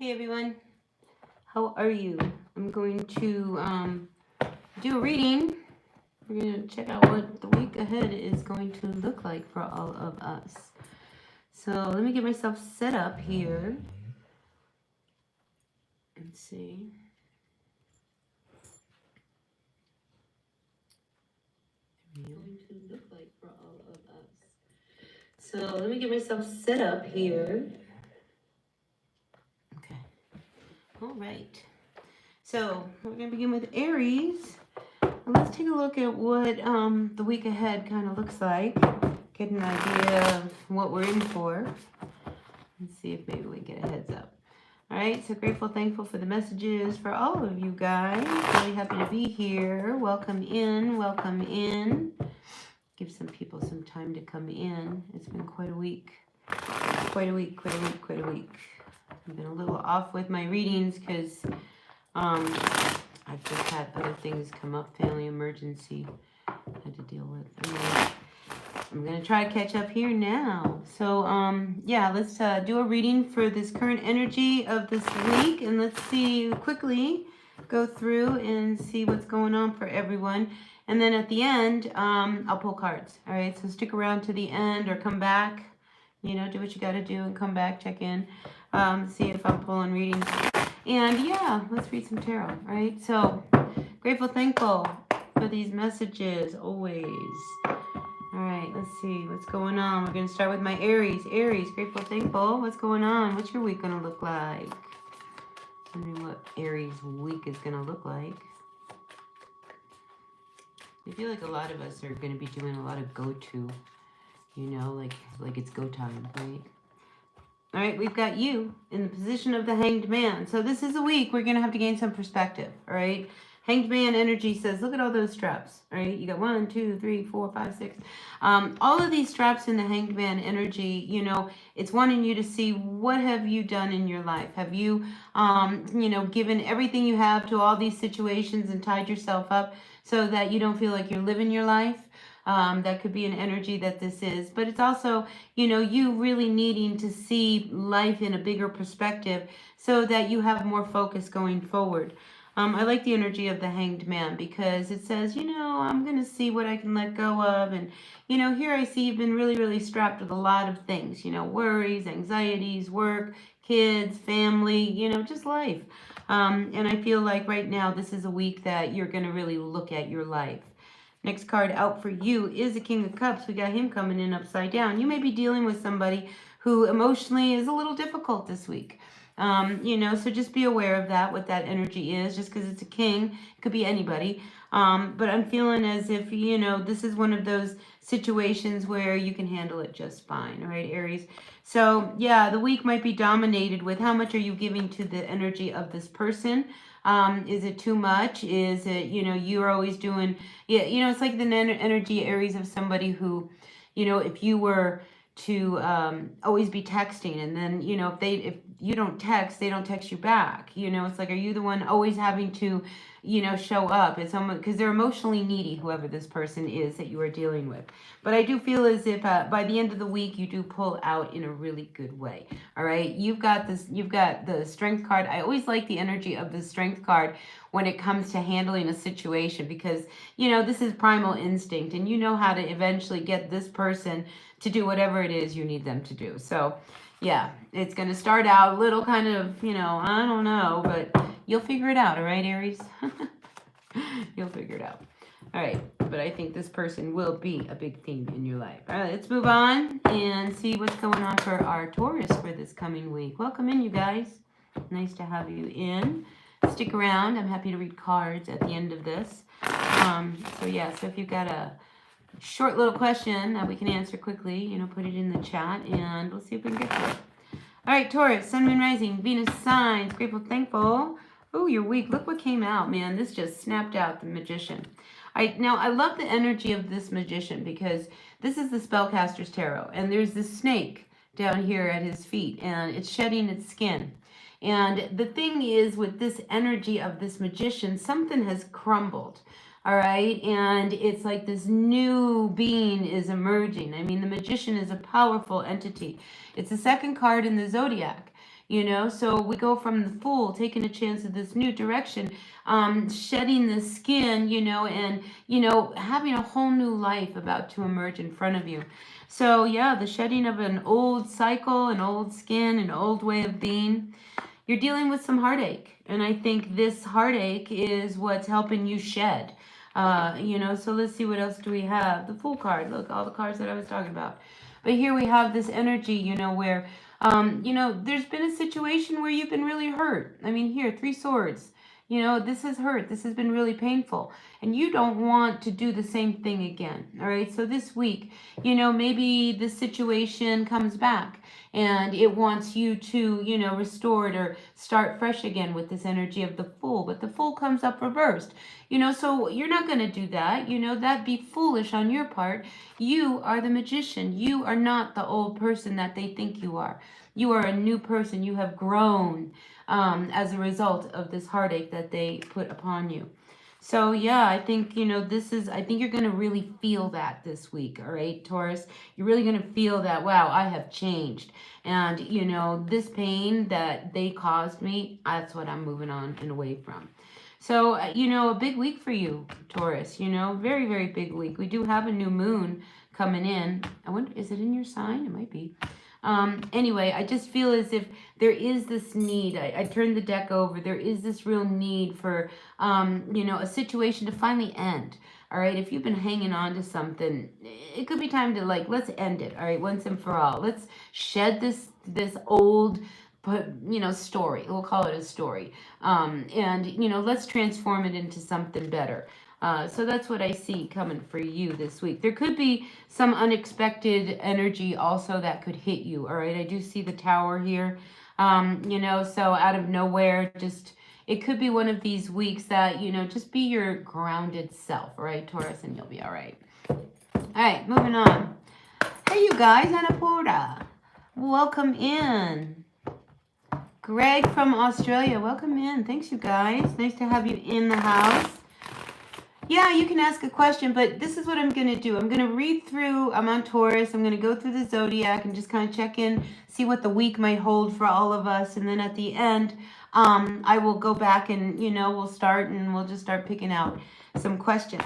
Hey everyone, how are you? I'm going to do a reading. We're going to check out what the week ahead is going to look like for all of us. So let me get myself set up here. Let's see. Going to look like for all of us. So let me get myself set up here. Okay. All right. So we're going to begin with Aries. Let's take a look at what the week ahead kind of looks like. Get an idea of what we're in for. Let's see if maybe we can get a heads up. All right, so grateful, thankful for the messages for all of you guys. Really happy to be here. Welcome in, welcome in. Give some people some time to come in. It's been quite a week. Quite a week. I've been a little off with my readings because I've just had other things come up, family emergency I had to deal with. Anyway, I'm going to try to catch up here now. So, yeah, let's do a reading for this current energy of this week. And let's see, quickly go through and see what's going on for everyone. And then at the end, I'll pull cards. All right, so stick around to the end or come back. You know, do what you got to do and come back, check in. See if I'm pulling readings. And yeah, let's read some tarot, right? So, grateful, thankful for these messages, always. All right, let's see what's going on. We're going to start with my Aries. Aries, grateful, thankful. What's going on? What's your week going to look like? Wondering what Aries week is going to look like. I feel like a lot of us are going to be doing a lot of go-to, you know, like it's go time, right? All right, we've got you in the position of the Hanged Man. So this is a week we're going to have to gain some perspective, all right? Hanged Man energy says, look at all those straps, all right? You got 1, 2, 3, 4, 5, 6. All of these straps in the Hanged Man energy, you know, it's wanting you to see what have you done in your life. Have you, you know, given everything you have to all these situations and tied yourself up so that you don't feel like you're living your life? That could be an energy that this is. But it's also, you know, you really needing to see life in a bigger perspective so that you have more focus going forward. I like the energy of the Hanged Man because it says, you know, I'm going to see what I can let go of. And, you know, here I see you've been really, really strapped with a lot of things, you know, worries, anxieties, work, kids, family, you know, just life. And I feel like right now this is a week that you're going to really look at your life. Next card out for you is the King of Cups. We got him coming in upside down. You may be dealing with somebody who emotionally is a little difficult this week. You know, so just be aware of that, what that energy is. Just because it's a king, it could be anybody. But I'm feeling as if, you know, this is one of those situations where you can handle it just fine. All right, Aries. So, yeah, the week might be dominated with how much are you giving to the energy of this person. Is it too much? Is it, you know, you're always doing, yeah, you know, it's like the energy Aries of somebody who, you know, if you were to always be texting and then, you know, if you don't text, they don't text you back. You know, it's like, are you the one always having to, you know, show up? It's almost because they're emotionally needy, whoever this person is that you are dealing with. But I do feel as if by the end of the week, you do pull out in a really good way. All right. You've got the strength card. I always like the energy of the strength card when it comes to handling a situation because, you know, this is primal instinct and you know how to eventually get this person to do whatever it is you need them to do. So, yeah, it's going to start out a little kind of, you know, I don't know, but you'll figure it out. All right, Aries? You'll figure it out. All right, but I think this person will be a big theme in your life. All right, let's move on and see what's going on for our Taurus for this coming week. Welcome in, you guys. Nice to have you in. Stick around. I'm happy to read cards at the end of this. So yeah, so if you've got a short little question that we can answer quickly, you know, put it in the chat and we'll see if we can get to it. All right, Taurus, Sun, Moon, Rising, Venus signs, grateful, thankful. Oh, you're weak. Look what came out, man. This just snapped out, the Magician. Now, I love the energy of this Magician because this is the Spellcaster's Tarot, and there's this snake down here at his feet, and it's shedding its skin. And the thing is, with this energy of this Magician, something has crumbled. All right. And it's like this new being is emerging. I mean, the Magician is a powerful entity. It's the second card in the zodiac. you know. So we go from the Fool, taking a chance of this new direction, shedding the skin, you know, and, you know, having a whole new life about to emerge in front of you. So yeah, the shedding of an old cycle, an old skin, an old way of being. You're dealing with some heartache, and I think this heartache is what's helping you shed. You know, so let's see, what else do we have? The Fool card. Look, all the cards that I was talking about. But here we have this energy, you know, where you know, there's been a situation where you've been really hurt. I mean, here, 3 swords. You know, this has hurt. This has been really painful. And you don't want to do the same thing again. All right. So this week, you know, maybe the situation comes back and it wants you to, you know, restore it or start fresh again with this energy of the Fool. But the Fool comes up reversed. You know, so you're not going to do that. You know, that'd be foolish on your part. You are the magician. You are not the old person that they think you are. You are a new person. You have grown as a result of this heartache that they put upon you. So yeah, I think, you know, I think you're going to really feel that this week. All right, Taurus, you're really going to feel that, wow, I have changed. And, you know, this pain that they caused me, that's what I'm moving on and away from. So, you know, a big week for you, Taurus, you know, very, very big week. We do have a new moon coming in. I wonder, is it in your sign? It might be. Anyway, I just feel as if there is this need. I turned the deck over. There is this real need for, you know, a situation to finally end. All right. If you've been hanging on to something, it could be time to, like, let's end it. All right. Once and for all. Let's shed this old, you know, story. We'll call it a story. And, you know, let's transform it into something better. So that's what I see coming for you this week. There could be some unexpected energy also that could hit you. All right. I do see the Tower here. You know, so out of nowhere, just, it could be one of these weeks that, you know, just be your grounded self. All right, Taurus, and you'll be all right. All right, moving on. Hey, you guys, Annapurna. Welcome in. Greg from Australia, welcome in. Thanks, you guys. Nice to have you in the house. Yeah, you can ask a question, but this is what I'm going to do. I'm going to read through, I'm on Taurus, I'm going to go through the zodiac and just kind of check in, see what the week might hold for all of us. And then at the end, I will go back and, you know, we'll start and we'll just start picking out some questions.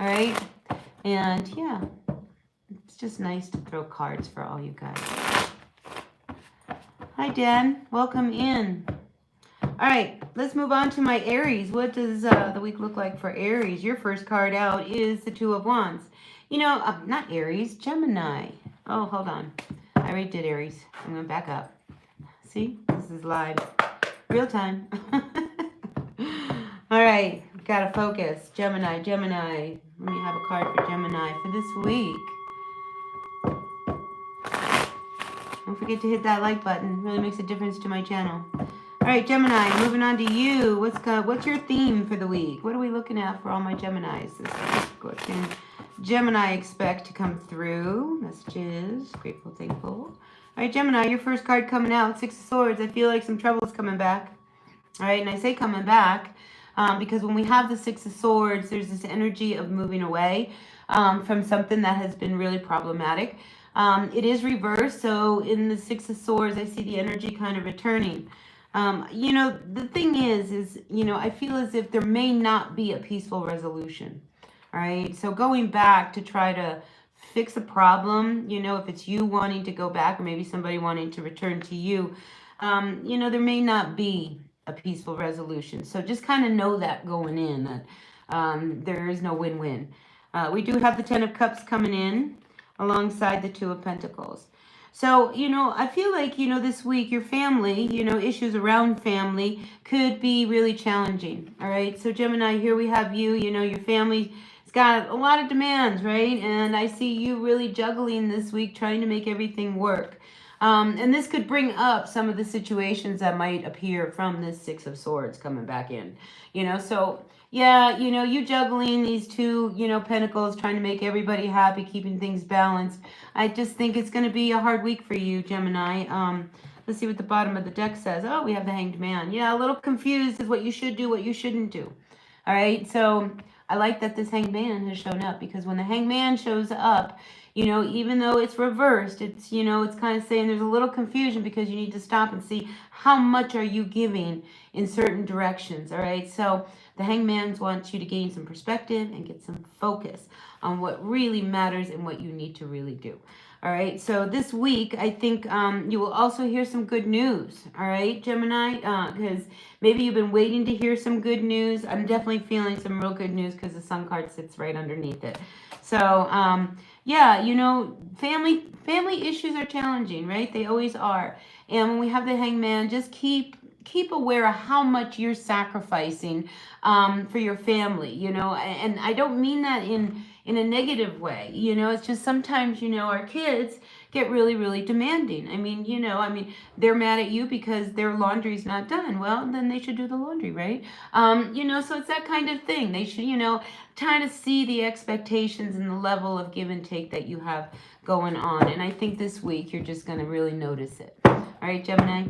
All right. And yeah, it's just nice to throw cards for all you guys. Hi, Dan. Welcome in. All right, let's move on to my Aries. What does the week look like for Aries? Your first card out is the Two of Wands. You know, not Aries, Gemini. Oh, hold on. I already did Aries. I'm going to back up. See, this is live. Real time. All right, got to focus. Gemini. Let me have a card for Gemini for this week. Don't forget to hit that like button. It really makes a difference to my channel. All right, Gemini, moving on to you. What's your theme for the week? What are we looking at for all my Geminis? What can Gemini expect to come through? Messages, grateful, thankful. All right, Gemini, your first card coming out, Six of Swords. I feel like some trouble is coming back. All right, and I say coming back because when we have the Six of Swords, there's this energy of moving away from something that has been really problematic. It is reversed, so in the Six of Swords, I see the energy kind of returning. You know, the thing is, you know, I feel as if there may not be a peaceful resolution. All right. So going back to try to fix a problem, you know, if it's you wanting to go back or maybe somebody wanting to return to you, you know, there may not be a peaceful resolution. So just kind of know that going in that there is no win-win. We do have the Ten of Cups coming in alongside the Two of Pentacles. So, you know, I feel like, you know, this week your family, you know, issues around family could be really challenging. All right. So, Gemini, here we have you, you know, your family's got a lot of demands, right? And I see you really juggling this week, trying to make everything work. And this could bring up some of the situations that might appear from this Six of Swords coming back in, you know, so yeah, you know, you juggling these two, you know, pentacles, trying to make everybody happy, keeping things balanced. I just think it's going to be a hard week for you, Gemini. Let's see what the bottom of the deck says. Oh, we have the Hanged Man. Yeah, a little confused as what you should do, what you shouldn't do. All right, so I like that this Hanged Man has shown up because when the Hanged Man shows up, You know, even though it's reversed, it's, you know, it's kind of saying there's a little confusion because you need to stop and see how much are you giving in certain directions. All right. So the hangman wants you to gain some perspective and get some focus on what really matters and what you need to really do. All right, so this week, I think you will also hear some good news. All right, Gemini, because maybe you've been waiting to hear some good news. I'm definitely feeling some real good news because the sun card sits right underneath it. So, yeah, you know, family issues are challenging, right? They always are. And when we have the hangman, just keep aware of how much you're sacrificing for your family, you know. And I don't mean that in a negative way, you know. It's just sometimes, you know, our kids get really, really demanding. I mean, you know, I mean, they're mad at you because their laundry's not done. Well, then they should do the laundry, right? You know, so it's that kind of thing. They should, you know, try to see the expectations and the level of give and take that you have going on. And I think this week you're just going to really notice it. All right, Gemini.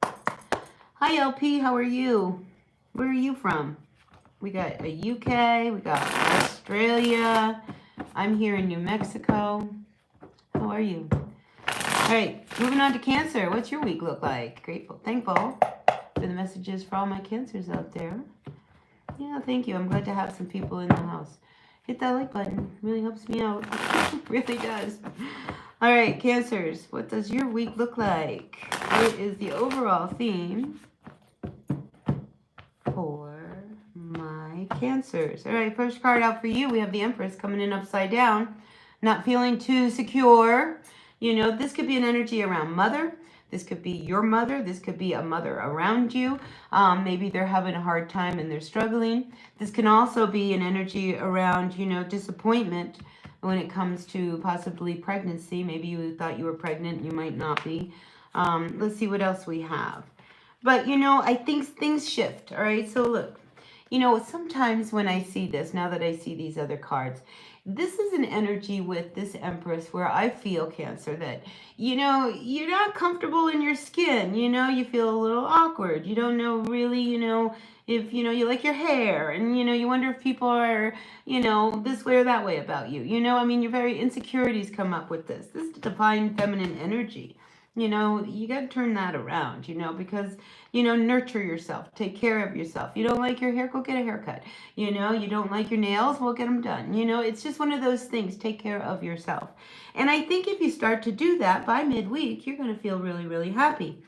Hi, LP. How are you? Where are you from? We got a UK. We got Australia. I'm here in New Mexico. How are you? All right, moving on to Cancer. What's your week look like? Grateful, thankful for the messages for all my Cancers out there. Yeah, thank you. I'm glad to have some people in the house. Hit that like button. It really helps me out. It really does. All right, Cancers. What does your week look like? What is the overall theme for my Cancers? All right, first card out for you. We have the Empress coming in upside down. Not feeling too secure. You know, this could be an energy around mother. This could be your mother. This could be a mother around you. Maybe they're having a hard time and they're struggling. This can also be an energy around, you know, disappointment when it comes to possibly pregnancy. Maybe you thought you were pregnant. You might not be. Let's see what else we have. But, you know, I think things shift. All right. So look, you know, sometimes when I see this, now that I see these other cards, this is an energy with this Empress where I feel, Cancer, that, you know, you're not comfortable in your skin. You know, you feel a little awkward. You don't know really, you know, if, you know, you like your hair and, you know, you wonder if people are, you know, this way or that way about you. You know, I mean, your very insecurities come up with this. This is divine feminine energy. You know, you got to turn that around, you know, because, you know, nurture yourself, take care of yourself. You don't like your hair, go get a haircut. You know, you don't like your nails, well, get them done. You know, it's just one of those things. Take care of yourself. And I think if you start to do that by midweek, you're going to feel really, really happy.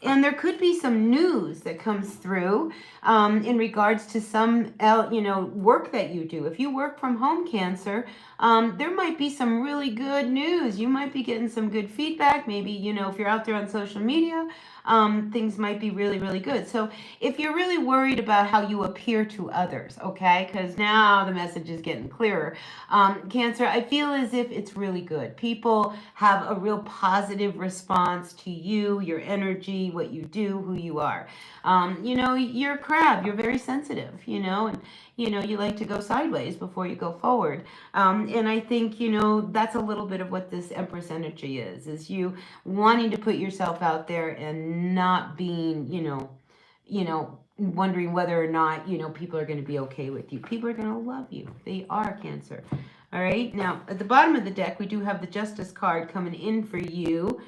And there could be some news that comes through in regards to some, you know, work that you do. If you work from home, Cancer, there might be some really good news. You might be getting some good feedback. Maybe, you know, if you're out there on social media, things might be really, really good. So if you're really worried about how you appear to others, okay, because now the message is getting clearer. Cancer, I feel as if it's really good. People have a real positive response to you, your energy, what you do, who you are. You know, you're a crab. You're very sensitive, you know, and, you know, you like to go sideways before you go forward. And I think, you know, that's a little bit of what this Empress energy is you wanting to put yourself out there and not being, you know, wondering whether or not, you know, people are going to be okay with you. People are going to love you. They are, Cancer. All right. Now, at the bottom of the deck, we do have the Justice card coming in for you.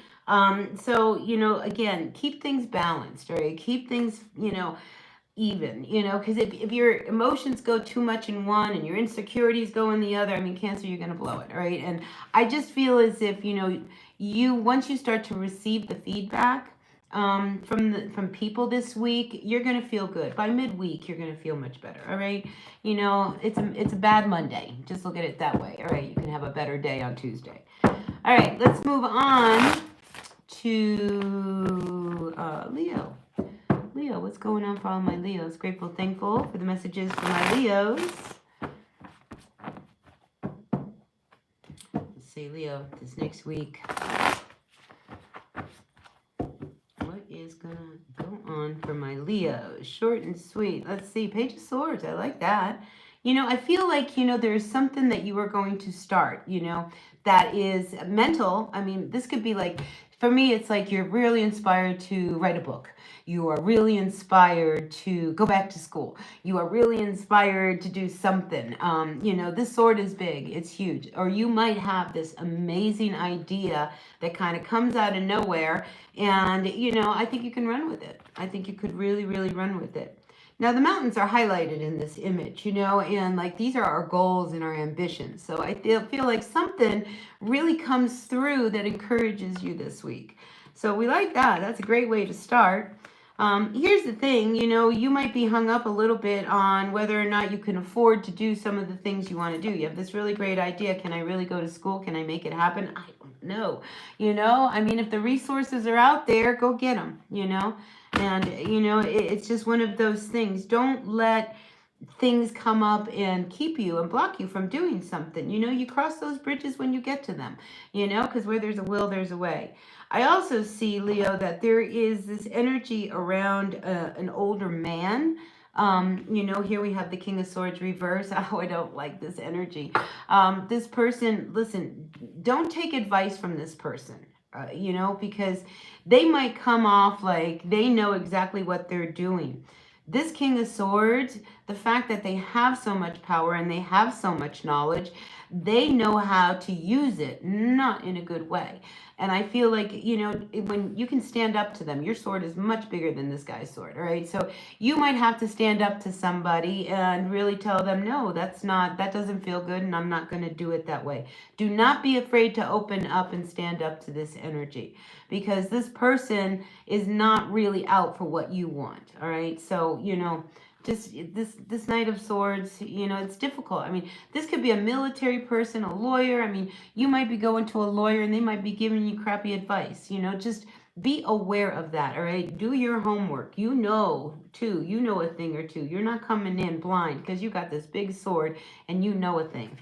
So, you know, again, keep things balanced, all right? Keep things, you know, even, you know, because if your emotions go too much in one and your insecurities go in the other, I mean, Cancer, you're going to blow it, all right? And I just feel as if, you know, once you start to receive the feedback from people this week, you're going to feel good. By midweek, you're going to feel much better, all right? You know, it's a bad Monday. Just look at it that way, all right? You can have a better day on Tuesday. All right, let's move on to Leo. Leo, what's going on for all my Leos? Grateful, thankful for the messages for my Leos. Let's see, Leo, this next week. What is going to go on for my Leos? Short and sweet. Let's see, Page of Swords. I like that. You know, I feel like, you know, there's something that you are going to start, you know, that is mental. I mean, this could be like For me, it's like you're really inspired to write a book. You are really inspired to go back to school. You are really inspired to do something. This sword is big, it's huge. Or you might have this amazing idea that kind of comes out of nowhere. And, I think you can run with it. I think you could really, really run with it. Now, the mountains are highlighted in this image, and like these are our goals and our ambitions. So I feel like something really comes through that encourages you this week. So we like that. That's a great way to start. Here's the thing, you might be hung up a little bit on whether or not you can afford to do some of the things you want to do. You have this really great idea. Can I really go to school? Can I make it happen? I don't know. I mean, if the resources are out there, go get them, And, it's just one of those things. Don't let things come up and keep you and block you from doing something. You cross those bridges when you get to them, because where there's a will, there's a way. I also see, Leo, that there is this energy around an older man. Here we have the King of Swords reverse. Oh, I don't like this energy. This person, listen, don't take advice from this person. Because they might come off like they know exactly what they're doing. This King of Swords, the fact that they have so much power and they have so much knowledge, they know how to use it, not in a good way. And I feel like, when you can stand up to them, your sword is much bigger than this guy's sword, all right? So you might have to stand up to somebody and really tell them, no, that doesn't feel good, and I'm not going to do it that way. Do not be afraid to open up and stand up to this energy, because this person is not really out for what you want, all right? So, just this Knight of Swords, it's difficult. I mean, this could be a military person, a lawyer. I mean, you might be going to a lawyer and they might be giving you crappy advice. Just be aware of that, all right? Do your homework. Too. You know a thing or two. You're not coming in blind because you got this big sword and you know a thing.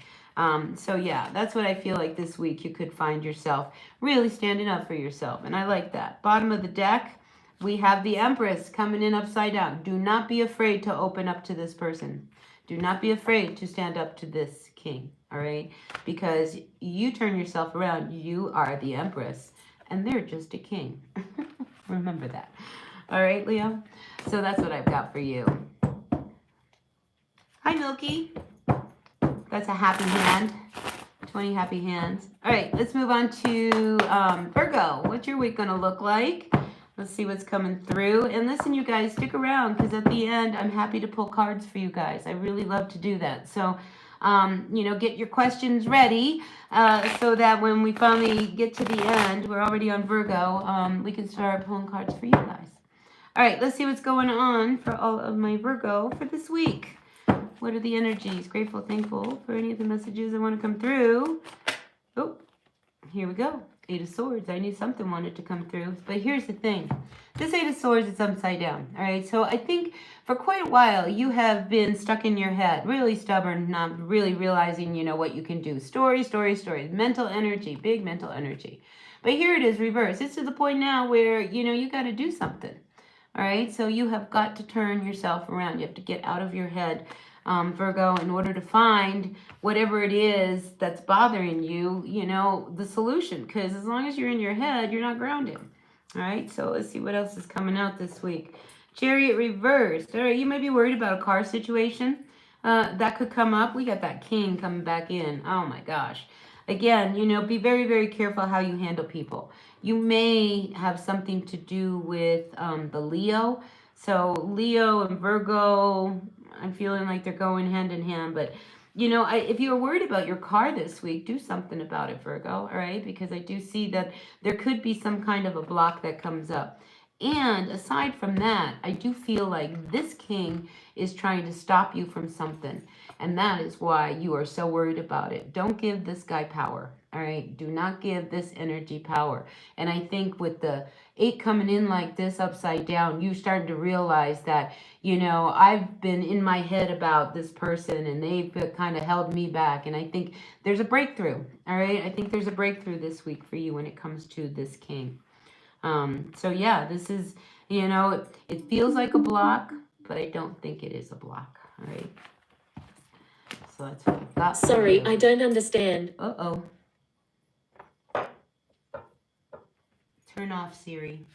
So yeah, that's what I feel like this week you could find yourself really standing up for yourself. And I like that. Bottom of the deck, we have the Empress coming in upside down. Do not be afraid to open up to this person. Do not be afraid to stand up to this king, all right? Because you turn yourself around, you are the Empress, and they're just a king. Remember that. All right, Leo? So that's what I've got for you. Hi, Milky. That's a happy hand. 20 happy hands. All right, let's move on to Virgo. What's your week going to look like? Let's see what's coming through. And listen, you guys, stick around, because at the end, I'm happy to pull cards for you guys. I really love to do that. So, get your questions ready so that when we finally get to the end, we're already on Virgo, we can start pulling cards for you guys. All right, let's see what's going on for all of my Virgo for this week. What are the energies? Grateful, thankful for any of the messages that want to come through. Oh, here we go. Eight of Swords. I knew something wanted to come through. But here's the thing. This Eight of Swords is upside down. All right. So I think for quite a while you have been stuck in your head, really stubborn, not really realizing, what you can do. Story. Mental energy, big mental energy. But here it is reversed. It's to the point now where, you got to do something. All right. So you have got to turn yourself around. You have to get out of your head. Virgo, in order to find whatever it is that's bothering you, the solution. Because as long as you're in your head, you're not grounded. All right, so let's see what else is coming out this week. Chariot reversed. All right, you might be worried about a car situation. That could come up. We got that king coming back in. Oh my gosh. Again, be very, very careful how you handle people. You may have something to do with the Leo. So Leo and Virgo, I'm feeling like they're going hand in hand. But, if you're worried about your car this week, do something about it, Virgo, all right? Because I do see that there could be some kind of a block that comes up. And aside from that, I do feel like this king is trying to stop you from something. And that is why you are so worried about it. Don't give this guy power, all right? Do not give this energy power. And I think with the 8 coming in like this upside down, you started to realize that, I've been in my head about this person and they've kind of held me back. And I think there's a breakthrough, all right? I think there's a breakthrough this week for you when it comes to this king. So yeah, this is, it feels like a block, but I don't think it is a block, all right? So that's what I've got. Sorry, I don't understand. Uh-oh. Turn off Siri.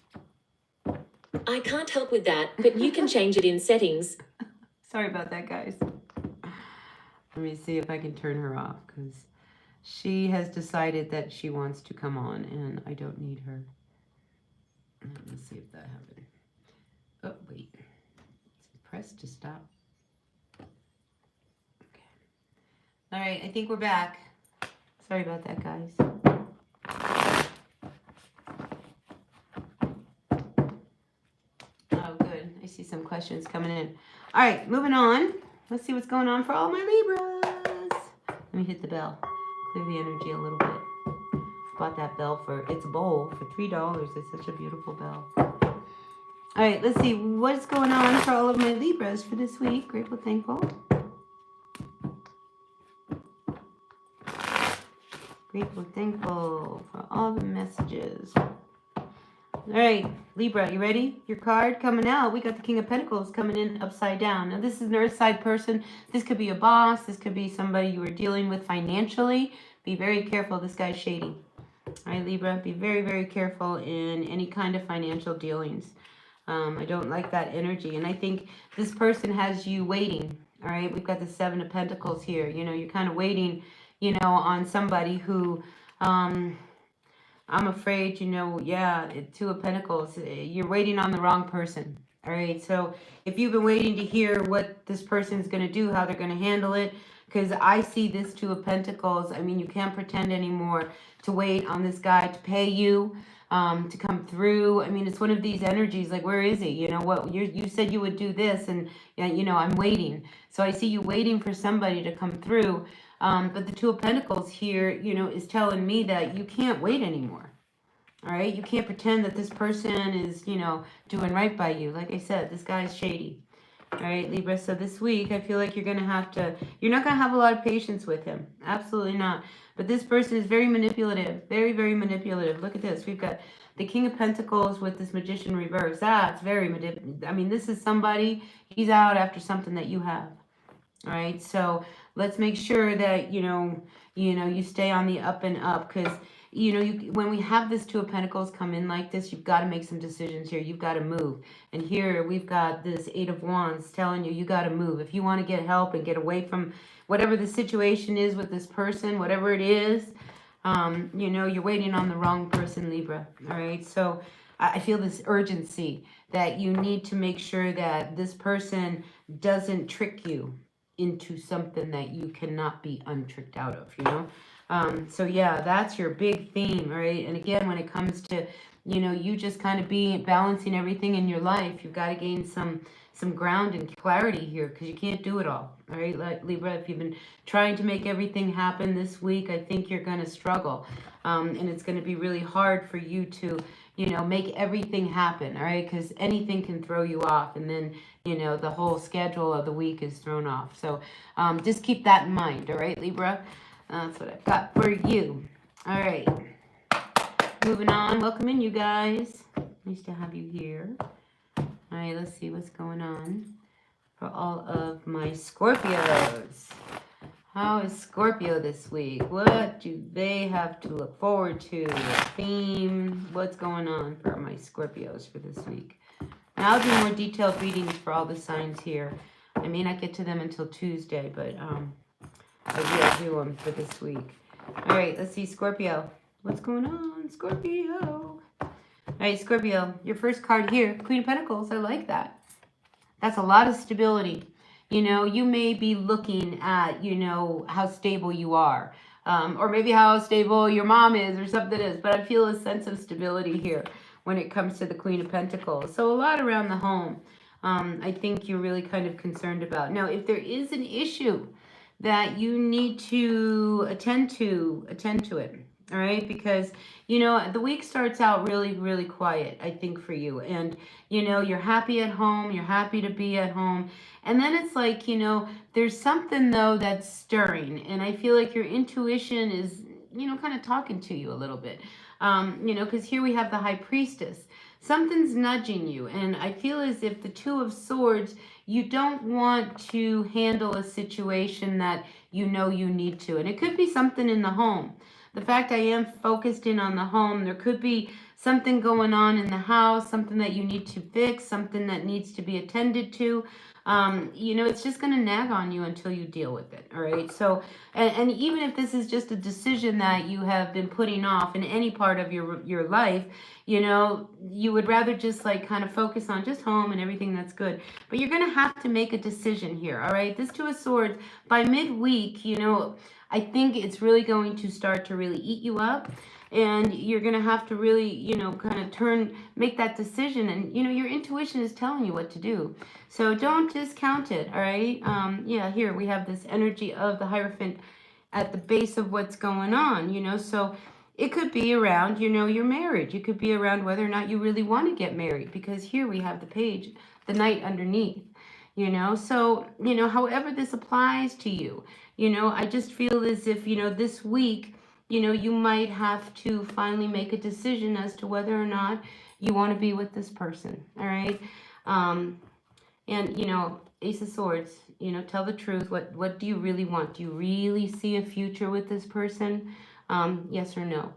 I can't help with that, but you can change it in settings. Sorry about that, guys. Let me see if I can turn her off, because she has decided that she wants to come on, and I don't need her. Let's see if that happened. Oh, wait. Press to stop. Okay. All right, I think we're back. Sorry about that, guys. Oh, good. I see some questions coming in. All right, moving on. Let's see what's going on for all my Libras. Let me hit the bell. Clear the energy a little bit. Bought that bell for its bowl for $3. It's such a beautiful bell. All right, let's see what's going on for all of my Libras for this week. Grateful, thankful. Grateful, thankful for all the messages. All right, Libra, you ready? Your card coming out. We got the King of Pentacles coming in upside down. Now, this is an earth side person. This could be a boss. This could be somebody you were dealing with financially. Be very careful. This guy's shady. All right, Libra, be very, very careful in any kind of financial dealings. I don't like that energy. And I think this person has you waiting. All right, we've got the Seven of Pentacles here. You know, you're kind of waiting, you know, on somebody who... I'm afraid, you know, yeah, Two of Pentacles, you're waiting on the wrong person. All right, so if you've been waiting to hear what this person's going to do, how they're going to handle it, because I see this Two of Pentacles, I mean, you can't pretend anymore to wait on this guy to pay you, to come through. I mean, it's one of these energies, like, where is he? You know, what you said you would do this, and, you know, I'm waiting. So I see you waiting for somebody to come through. But the Two of Pentacles here, you know, is telling me that you can't wait anymore. All right? You can't pretend that this person is, you know, doing right by you. Like I said, this guy's shady. All right, Libra. So this week, I feel like you're going to have to, you're not going to have a lot of patience with him. Absolutely not. But this person is very manipulative. Very, very manipulative. Look at this. We've got the King of Pentacles with this Magician reverse. That's very manipulative. I mean, this is somebody, he's out after something that you have. All right, so let's make sure that, you stay on the up and up, because, when we have this Two of Pentacles come in like this, you've got to make some decisions here. You've got to move. And here we've got this Eight of Wands telling you got to move. If you want to get help and get away from whatever the situation is with this person, whatever it is, you're waiting on the wrong person, Libra. All right, so I feel this urgency that you need to make sure that this person doesn't trick you into something that you cannot be untricked out of, so yeah, that's your big theme, right? And again, when it comes to, you just kind of be balancing everything in your life, you've got to gain some ground and clarity here, because you can't do it all right, like Libra. If you've been trying to make everything happen this week, I think you're going to struggle, and it's going to be really hard for you to make everything happen, all right? Because anything can throw you off, and then, the whole schedule of the week is thrown off. So just keep that in mind, all right, Libra? That's what I've got for you. All right. Moving on. Welcome in, you guys. Nice to have you here. All right, let's see what's going on for all of my Scorpios. How is Scorpio this week? What do they have to look forward to? The theme? What's going on for my Scorpios for this week? Now I'll do more detailed readings for all the signs here. I may not get to them until Tuesday, but I will do them for this week. All right, let's see, Scorpio. What's going on, Scorpio? All right, Scorpio, your first card here, Queen of Pentacles. I like that. That's a lot of stability. You may be looking at, how stable you are, or maybe how stable your mom is or something is, but I feel a sense of stability here when it comes to the Queen of Pentacles. So a lot around the home, I think you're really kind of concerned about. Now, if there is an issue that you need to attend to it. All right, because the week starts out really, really quiet, I think, for you. And you're happy at home, you're happy to be at home. And then it's like, there's something though that's stirring. And I feel like your intuition is, kind of talking to you a little bit. Because here we have the High Priestess. Something's nudging you. And I feel as if the Two of Swords, you don't want to handle a situation that you need to. And it could be something in the home. The fact I am focused in on the home, there could be something going on in the house, something that you need to fix, something that needs to be attended to. You know, it's just going to nag on you until you deal with it. All right. So, and even if this is just a decision that you have been putting off in any part of your life, you know, you would rather just like kind of focus on just home and everything that's good. But you're going to have to make a decision here. All right. This Two of Swords, by midweek, you know, I think it's really going to start to really eat you up. And you're going to have to really, you know, kind of make that decision. And, you know, your intuition is telling you what to do. So don't discount it, all right? Yeah, here we have this energy of the Hierophant at the base of what's going on, you know. So it could be around, you know, your marriage. It could be around whether or not you really want to get married, because here we have the page, the Knight underneath, you know. So, you know, however this applies to you, you know, I just feel as if, you know, this week, you know, you might have to finally make a decision as to whether or not you want to be with this person, all right? And, you know, Ace of Swords, you know, tell the truth. What do you really want? Do you really see a future with this person? Yes or no?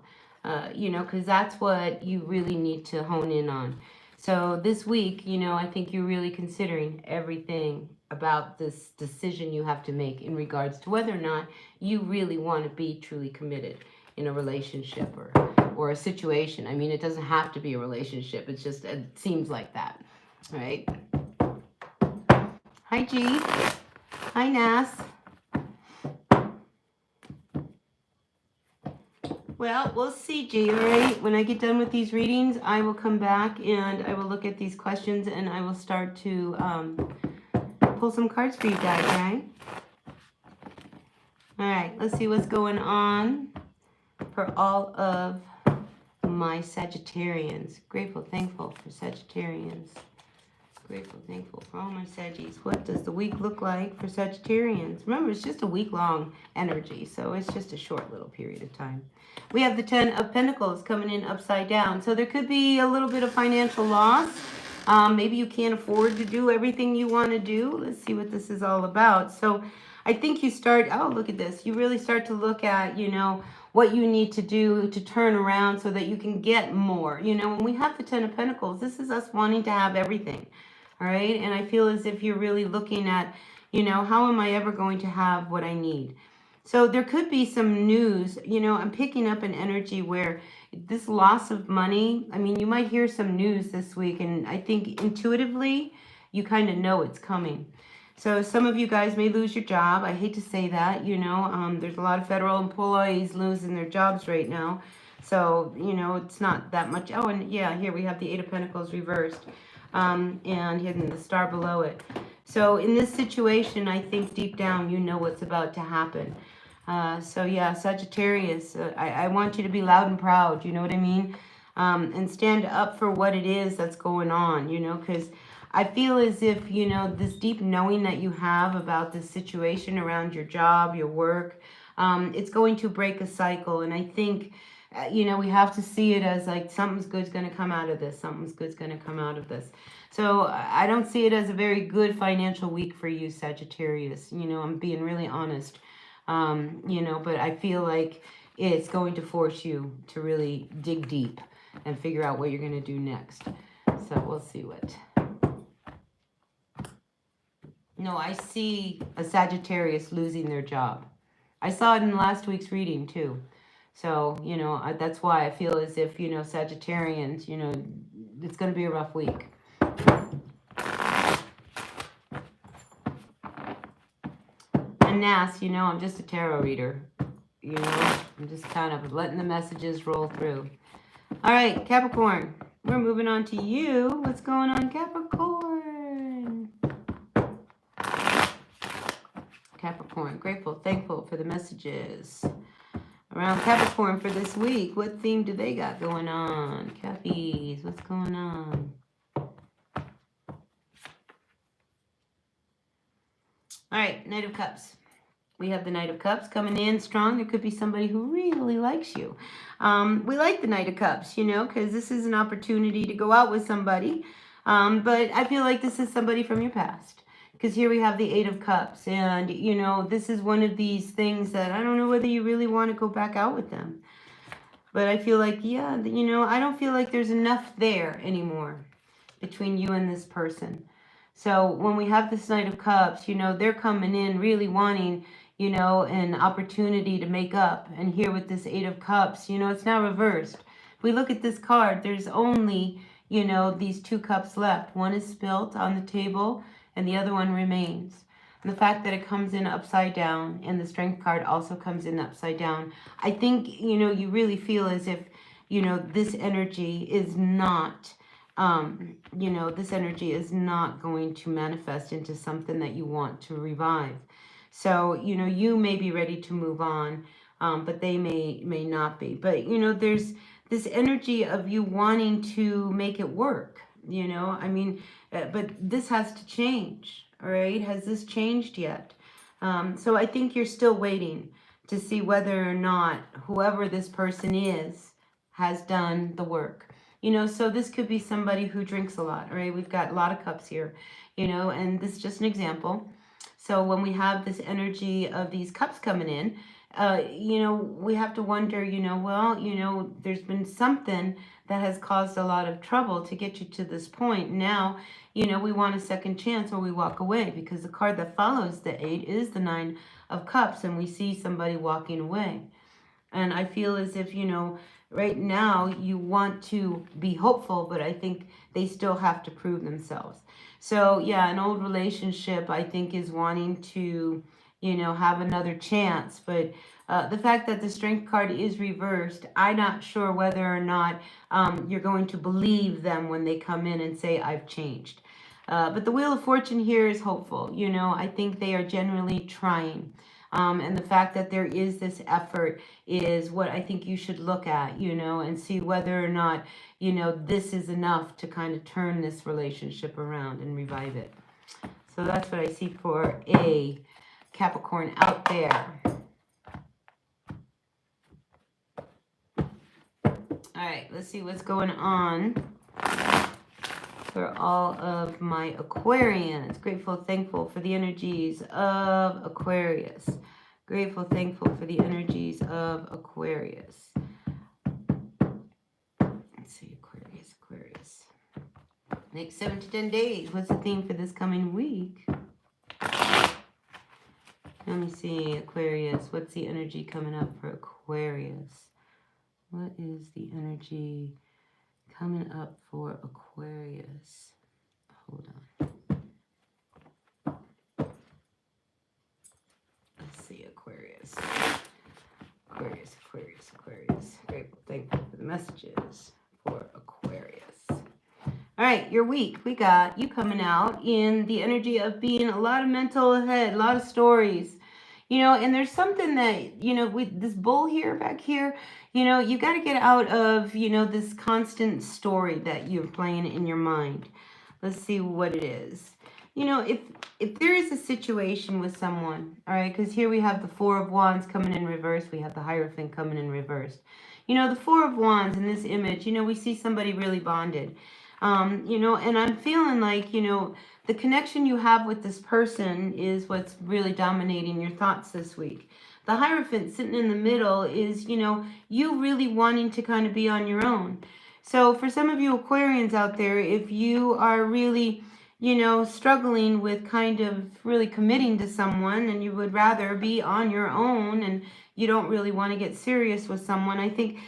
You know, because that's what you really need to hone in on. So this week, you know, I think you're really considering everything about this decision you have to make in regards to whether or not you really want to be truly committed in a relationship or a situation. I mean, it doesn't have to be a relationship. It's just, it seems like that, right? Hi, G. Hi, Nas. Well, we'll see, G, all right? When I get done with these readings, I will come back and I will look at these questions and I will start to pull some cards for you guys, right? All right, let's see what's going on for all of my Sagittarians. Grateful, thankful for Sagittarians. Grateful, thankful for all my Saggies. What does the week look like for Sagittarians? Remember, it's just a week-long energy, so it's just a short little period of time. We have the Ten of Pentacles coming in upside down. So there could be a little bit of financial loss. Maybe you can't afford to do everything you want to do. Let's see what this is all about. So I think you start, oh, look at this. You really start to look at, you know, what you need to do to turn around so that you can get more. You know, when we have the Ten of Pentacles, this is us wanting to have everything. All right. And I feel as if you're really looking at, you know, how am I ever going to have what I need? So there could be some news, you know, I'm picking up an energy where this loss of money, I mean, you might hear some news this week, and I think intuitively you kind of know it's coming. So some of you guys may lose your job. I hate to say that, you know, there's a lot of federal employees losing their jobs right now. So, you know, it's not that much. Oh, and yeah, here we have the Eight of Pentacles reversed. And hidden the star below it. So in this situation, I think deep down you know what's about to happen. So yeah, Sagittarius, I want you to be loud and proud, you know what I mean? And stand up for what it is that's going on, you know, because I feel as if, you know, this deep knowing that you have about this situation around your job, your work, it's going to break a cycle. And I think, you know, we have to see it as like something's good's going to come out of this. Something's good's going to come out of this. So I don't see it as a very good financial week for you, Sagittarius. You know, I'm being really honest. You know, but I feel like it's going to force you to really dig deep and figure out what you're going to do next. So we'll see what. No, I see a Sagittarius losing their job. I saw it in last week's reading too. So, you know, that's why I feel as if, you know, Sagittarians, you know, it's going to be a rough week. And Nas, you know, I'm just a tarot reader. You know, I'm just kind of letting the messages roll through. All right, Capricorn, we're moving on to you. What's going on, Capricorn? Capricorn, grateful, thankful for the messages around Capricorn for this week. What theme do they got going on? Cappies, what's going on? All right, Knight of Cups. We have the Knight of Cups coming in strong. There could be somebody who really likes you. We like the Knight of Cups, you know, because this is an opportunity to go out with somebody. But I feel like this is somebody from your past. Because here we have the Eight of Cups. And, you know, this is one of these things that I don't know whether you really want to go back out with them. But I feel like, yeah, you know, I don't feel like there's enough there anymore between you and this person. So when we have this Knight of Cups, you know, they're coming in really wanting, you know, an opportunity to make up. And here with this Eight of Cups, you know, it's now reversed. If we look at this card, there's only, you know, these two cups left. One is spilt on the table and the other one remains. And the fact that it comes in upside down and the Strength card also comes in upside down, I think, you know, you really feel as if, you know, this energy is not you know, this energy is not going to manifest into something that you want to revive. So, you know, you may be ready to move on, but they may not be. But, you know, there's this energy of you wanting to make it work, you know, I mean, but this has to change, all right? Has this changed yet? So I think you're still waiting to see whether or not whoever this person is has done the work. You know, so this could be somebody who drinks a lot, right? We've got a lot of cups here, you know, and this is just an example. So when we have this energy of these cups coming in, you know, we have to wonder, you know, well, you know, there's been something that has caused a lot of trouble to get you to this point. Now, you know, we want a second chance or we walk away, because the card that follows the 8 is the 9 of Cups, and we see somebody walking away. And I feel as if, you know, right now you want to be hopeful, but I think they still have to prove themselves. So yeah, an old relationship, I think, is wanting to, you know, have another chance. But the fact that the Strength card is reversed, I'm not sure whether or not you're going to believe them when they come in and say, I've changed. But the Wheel of Fortune here is hopeful. You know, I think they are generally trying. And the fact that there is this effort is what I think you should look at, you know, and see whether or not, you know, this is enough to kind of turn this relationship around and revive it. So that's what I see for a Capricorn out there. All right, let's see what's going on for all of my Aquarians. Grateful, thankful for the energies of Aquarius. Grateful, thankful for the energies of Aquarius. Let's see, Aquarius. Next 7 to 10 days. What's the theme for this coming week? Let me see, Aquarius. What's the energy coming up for Aquarius? What is the energy coming up for Aquarius? Hold on. Let's see, Aquarius. Aquarius. Grateful, thankful for the messages for Aquarius. All right, your week. We got you coming out in the energy of being a lot of mental ahead, a lot of stories. You know, and there's something that, you know, with this bull here, back here, you know, you got to get out of, you know, this constant story that you're playing in your mind. Let's see what it is. You know, if there is a situation with someone, all right, because here we have the Four of Wands coming in reverse. We have the Hierophant coming in reverse. You know, the Four of Wands in this image, you know, we see somebody really bonded. You know, and I'm feeling like, you know, the connection you have with this person is what's really dominating your thoughts this week. The Hierophant sitting in the middle is, you know, you really wanting to kind of be on your own. So for some of you Aquarians out there, if you are really, you know, struggling with kind of really committing to someone and you would rather be on your own and you don't really want to get serious with someone, I think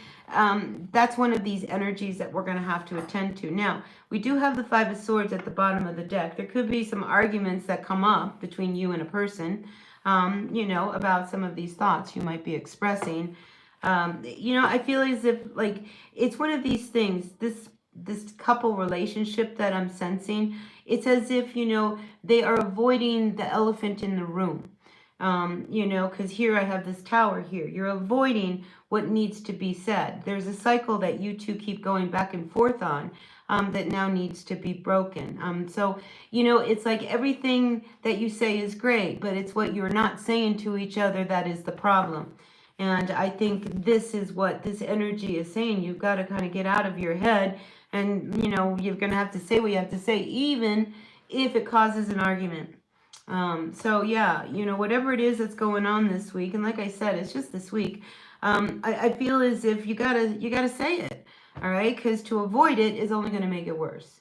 that's one of these energies that we're going to have to attend to. Now, we do have the Five of Swords at the bottom of the deck. There could be some arguments that come up between you and a person, you know, about some of these thoughts you might be expressing. You know, I feel as if, like, it's one of these things, this couple relationship that I'm sensing, it's as if, you know, they are avoiding the elephant in the room. You know, because here I have this tower here. You're avoiding what needs to be said. There's a cycle that you two keep going back and forth on that now needs to be broken. So, you know, it's like everything that you say is great, but it's what you're not saying to each other that is the problem. And I think this is what this energy is saying. You've got to kind of get out of your head and, you know, you're going to have to say what you have to say, even if it causes an argument. So yeah, you know, whatever it is that's going on this week, and like I said, it's just this week, I feel as if you gotta say it, all right? Because to avoid it is only going to make it worse.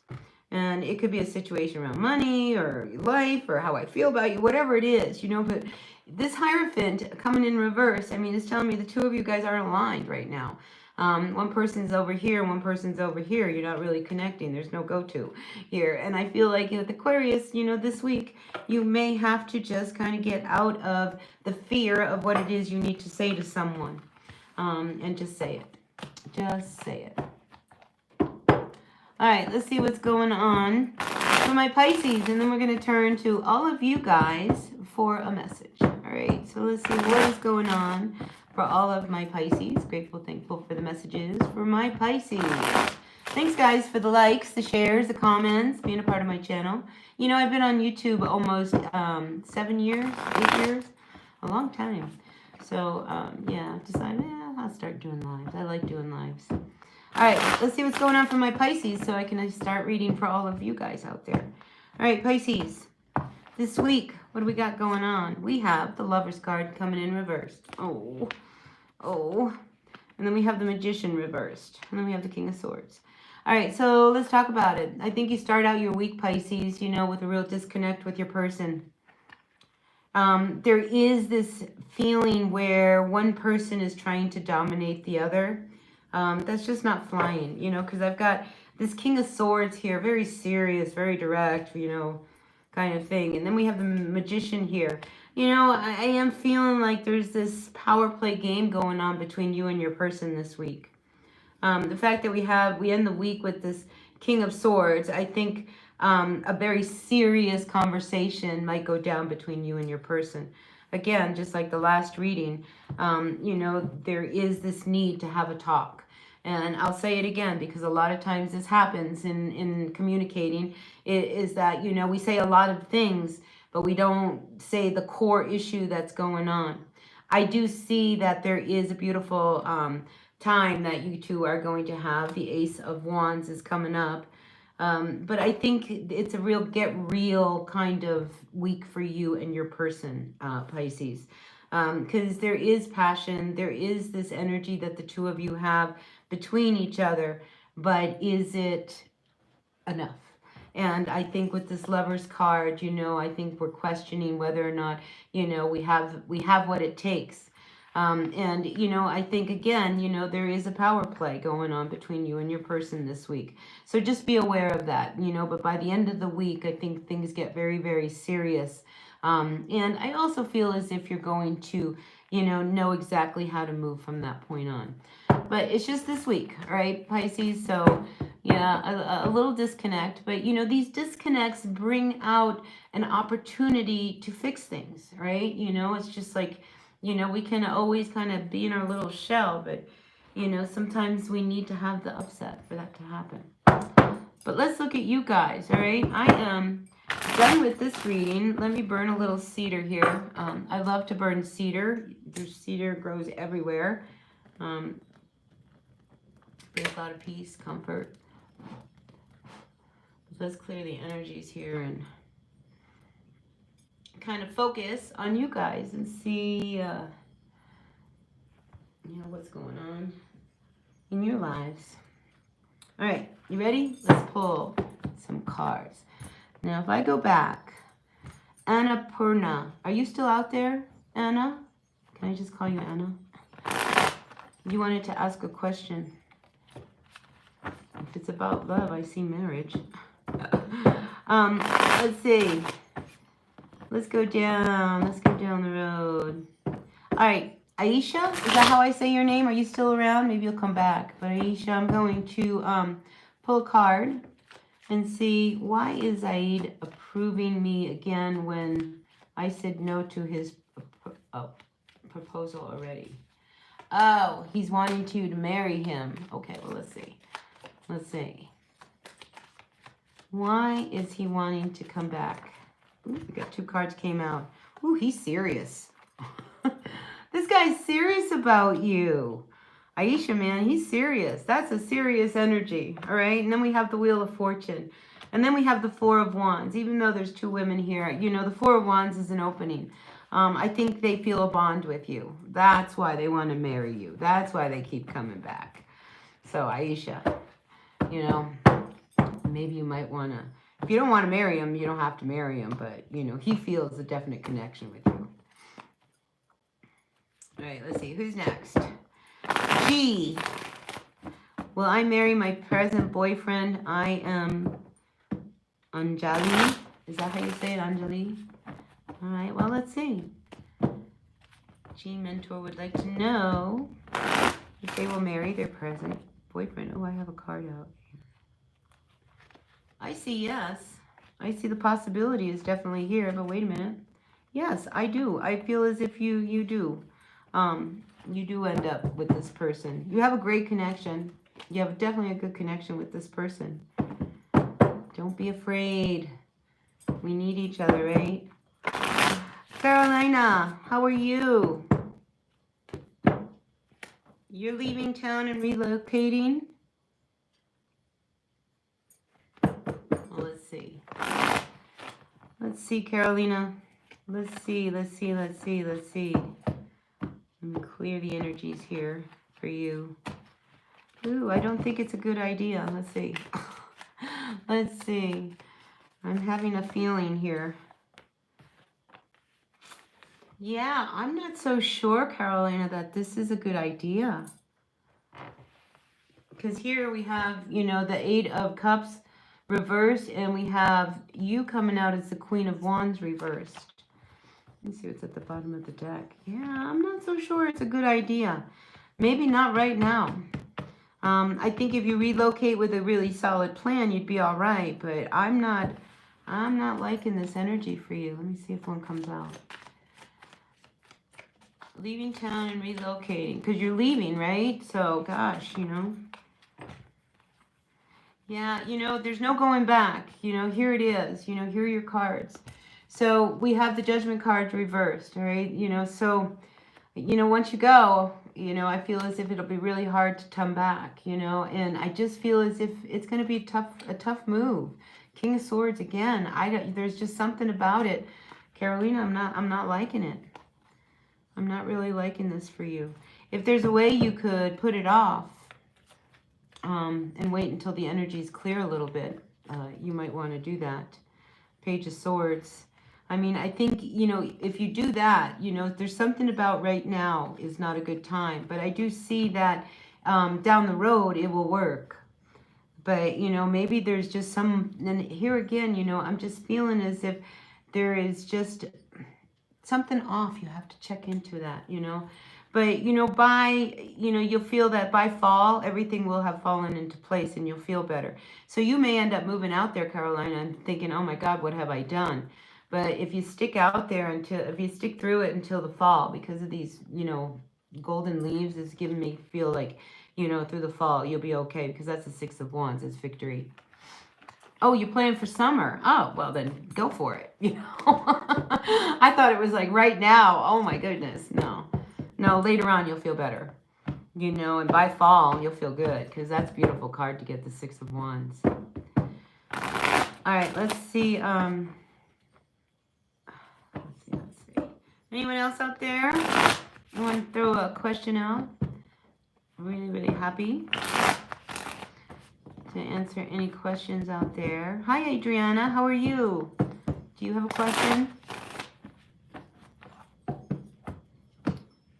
And it could be a situation around money or life or how I feel about you, whatever it is, you know. But this Hierophant coming in reverse, I mean, it's telling me the two of you guys aren't aligned right now. One person's over here, one person's over here. You're not really connecting. There's no go-to here. And I feel like with Aquarius, you know, this week, you may have to just kind of get out of the fear of what it is you need to say to someone. And just say it. Just say it. All right, let's see what's going on for my Pisces. And then we're going to turn to all of you guys for a message. All right, so let's see what is going on for all of my Pisces. Grateful, thankful for the messages for my Pisces. Thanks, guys, for the likes, the shares, the comments, being a part of my channel. You know, I've been on YouTube almost 7 years, 8 years, a long time. So, yeah, I've decided, I'll start doing lives. I like doing lives. All right, let's see what's going on for my Pisces so I can start reading for all of you guys out there. All right, Pisces, this week, what do we got going on? We have the Lover's card coming in reversed. Oh. And then we have the Magician reversed. And then we have the King of Swords. All right, so let's talk about it. I think you start out your week, Pisces, you know, with a real disconnect with your person. There is this feeling where one person is trying to dominate the other. That's just not flying, you know, because I've got this King of Swords here, very serious, very direct, you know, kind of thing. And then we have the Magician here. You know, I am feeling like there's this power play game going on between you and your person this week. The fact that we end the week with this King of Swords, I think a very serious conversation might go down between you and your person. Again, just like the last reading, you know, there is this need to have a talk. And I'll say it again, because a lot of times this happens in communicating, is that, you know, we say a lot of things, but we don't say the core issue that's going on. I do see that there is a beautiful time that you two are going to have. The Ace of Wands is coming up. But I think it's a real get real kind of week for you and your person, Pisces. Because there is passion, there is this energy that the two of you have between each other, but is it enough? And I think with this Lover's card, you know, I think we're questioning whether or not, you know, we have what it takes. And, you know, I think, again, you know, there is a power play going on between you and your person this week. So just be aware of that, you know, but by the end of the week, I think things get very, very serious. And I also feel as if you're going to, you know exactly how to move from that point on. But it's just this week, all right, Pisces? So, yeah, a little disconnect. But, you know, these disconnects bring out an opportunity to fix things, right? You know, it's just like, you know, we can always kind of be in our little shell. But, you know, sometimes we need to have the upset for that to happen. But let's look at you guys, all right? I am done with this reading. Let me burn a little cedar here. I love to burn cedar. There's cedar grows everywhere. Brings a lot of peace, comfort. Let's clear the energies here and kind of focus on you guys and see, you know, what's going on in your lives. All right, you ready? Let's pull some cards. Now, if I go back, Annapurna, are you still out there, Anna? Can I just call you Anna? You wanted to ask a question. If it's about love, I see marriage. Let's see. Let's go down. Let's go down the road. All right, Aisha, is that how I say your name? Are you still around? Maybe you'll come back. But Aisha, I'm going to pull a card and see, why is Zaid approving me again when I said no to his proposal already? Oh, he's wanting you to marry him. Okay, well, let's see. Let's see. Why is he wanting to come back? Ooh, we got 2 cards came out. Ooh, he's serious. This guy's serious about you. Aisha, man, he's serious. That's a serious energy, all right? And then we have the Wheel of Fortune. And then we have the 4 of Wands. Even though there's 2 women here, you know, the 4 of Wands is an opening. I think they feel a bond with you. That's why they want to marry you. That's why they keep coming back. So Aisha, you know, maybe you might want to, if you don't want to marry him, you don't have to marry him, but, you know, he feels a definite connection with you. All right, let's see. Who's next? G. Will I marry my present boyfriend? I am Anjali. Is that how you say it, Anjali? All right, well, let's see. G Mentor would like to know if they will marry their present boyfriend. Oh, I have a card out. I see yes. I see the possibility is definitely here, but wait a minute. Yes, I do. I feel as if you do. You do end up with this person. You have a great connection. You have definitely a good connection with this person. Don't be afraid. We need each other, right? Carolina, how are you? You're leaving town and relocating? Well, let's see. Let's see, Carolina. Let's see. Let me clear the energies here for you. Ooh, I don't think it's a good idea. Let's see. Let's see. I'm having a feeling here. Yeah, I'm not so sure, Carolina, that this is a good idea. Because here we have, you know, the Eight of Cups reversed, and we have you coming out as the Queen of Wands reversed. Let me see what's at the bottom of the deck. Yeah, I'm not so sure it's a good idea. Maybe not right now. I think if you relocate with a really solid plan, you'd be all right. But I'm not liking this energy for you. Let me see if one comes out. Leaving town and relocating, because you're leaving, right? So, gosh, you know. Yeah, you know, there's no going back. You know, here it is. You know, here are your cards. So we have the Judgment card reversed, all right? You know, so, you know, once you go, you know, I feel as if it'll be really hard to come back, you know, and I just feel as if it's going to be a tough move. King of Swords again. There's just something about it. Carolina, I'm not liking it. I'm not really liking this for you. If there's a way you could put it off and wait until the energies clear a little bit, you might want to do that. Page of Swords. I mean, I think, you know, if you do that, you know, there's something about right now is not a good time. But I do see that down the road it will work. But, you know, maybe there's just some, and here again, you know, I'm just feeling as if there is just something off. You have to check into that, you know. But, you know, you'll feel that by fall, everything will have fallen into place and you'll feel better. So you may end up moving out there, Carolina, and thinking, oh my God, what have I done? But if you stick out there if you stick through it until the fall, because of these, you know, golden leaves is giving me feel like, you know, through the fall, you'll be okay, because that's the Six of Wands. It's victory. Oh, you're planning for summer. Oh, well then go for it. You know, I thought it was like right now. Oh my goodness. No, later on you'll feel better. You know, and by fall you'll feel good, because that's a beautiful card to get the Six of Wands. All right, let's see. Let's see. Anyone else out there? I want to throw a question out. Really happy to answer any questions out there. Hi, Adriana. How are you? Do you have a question?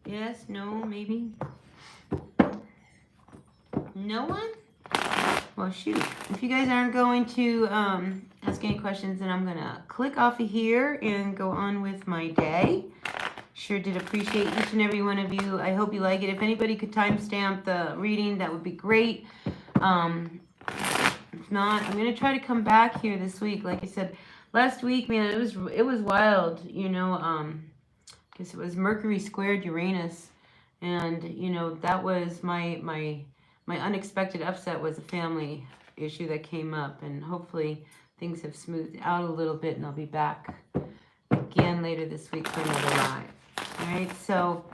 Yes, no, maybe? No one? Well, shoot. If you guys aren't going to ask any questions, then I'm going to click off of here and go on with my day. Sure did appreciate each and every one of you. I hope you like it. If anybody could timestamp the reading, that would be great. If not, I'm going to try to come back here this week. Like I said, last week, man, it was wild, you know, because it was Mercury squared Uranus. And, you know, that was my unexpected upset was a family issue that came up, and hopefully things have smoothed out a little bit, and I'll be back again later this week for another live. All right, so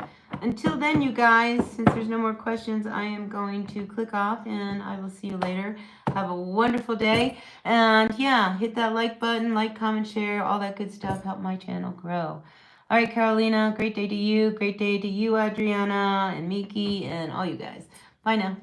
until then, you guys, since there's no more questions, I am going to click off, and I will see you later. Have a wonderful day, and yeah, hit that like button, like, comment, share, all that good stuff. Help my channel grow. All right, Carolina, great day to you. Great day to you, Adriana and Miki and all you guys. Bye now.